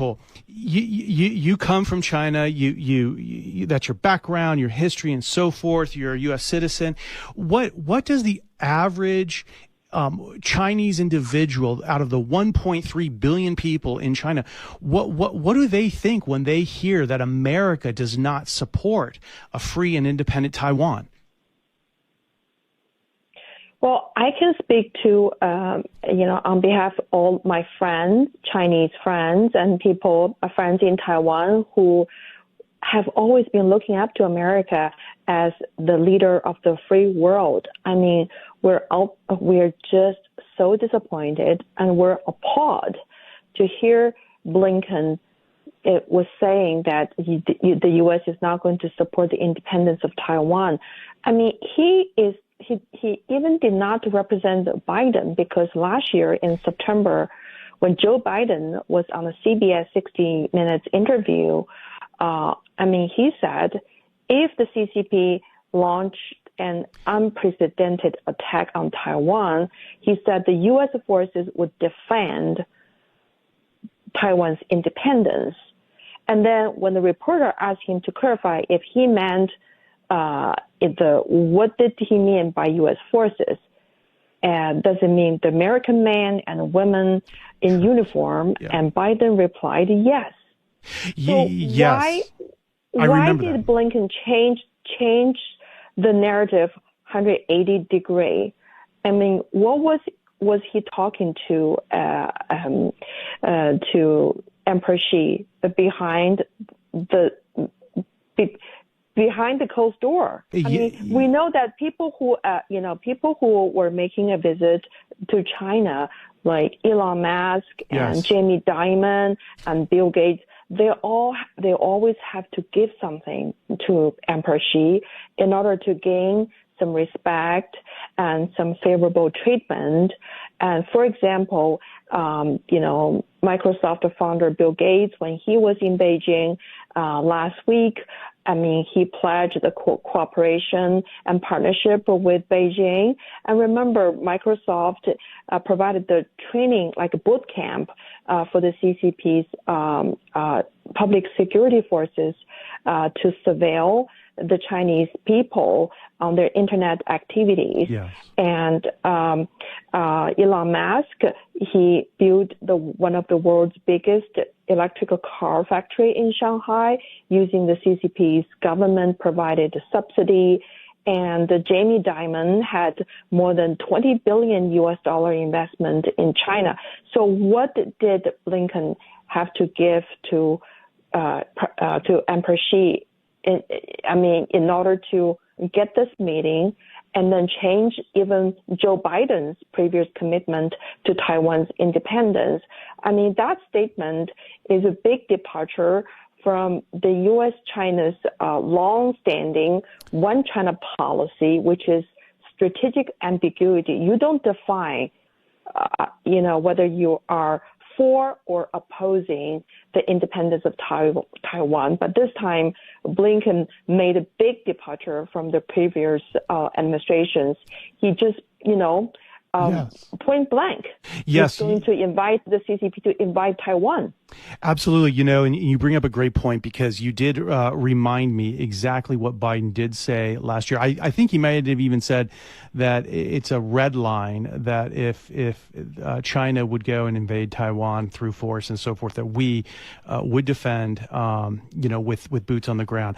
Nicole, you come from China. You that's your background, your history, and so forth. You're a U.S. citizen. What does the average Chinese individual out of the 1.3 billion people in China, what do they think when they hear that America does not support a free and independent Taiwan? Well, I can speak to, on behalf of all my friends, Chinese friends and people, friends in Taiwan who have always been looking up to America as the leader of the free world. I mean, we're just so disappointed and we're appalled to hear Blinken was saying that the U.S. is not going to support the independence of Taiwan. I mean, he even did not represent Biden, because last year in September, when Joe Biden was on a CBS 60 Minutes interview, he said if the CCP launched an unprecedented attack on Taiwan, he said the U.S. forces would defend Taiwan's independence. And then when the reporter asked him to clarify if he meant what did he mean by U.S. forces? And does it mean the American men and women in uniform? Yeah. And Biden replied, yes. So yes. Why did Blinken change the narrative 180 degree? I mean, what was he talking to Emperor Xi behind the closed door? I mean, we know that people who were making a visit to China, like Elon Musk and Jamie Dimon and Bill Gates, they always have to give something to Emperor Xi in order to gain some respect and some favorable treatment. And for example, Microsoft founder Bill Gates, when he was in Beijing last week, he pledged the cooperation and partnership with Beijing. And remember, Microsoft provided the training, like a boot camp, for the CCP's public security forces to surveil the Chinese people on their internet activities. Yes. And Elon Musk, he built one of the world's biggest electrical car factory in Shanghai using the CCP's government-provided subsidy. And Jamie Dimon had more than $20 billion investment in China. So what did Blinken have to give to Emperor Xi in order to get this meeting and then change even Joe Biden's previous commitment to Taiwan's independence? I mean, that statement is a big departure from the U.S.-China's long-standing one China policy, which is strategic ambiguity. You don't define, whether you are for or opposing the independence of Taiwan. But this time, Blinken made a big departure from the previous administrations. He just, point blank. Yes. He's going to invite the CCP to invite Taiwan. Absolutely. And you bring up a great point, because you did remind me exactly what Biden did say last year. I think he might have even said that it's a red line, that if China would go and invade Taiwan through force and so forth, that we would defend, with boots on the ground.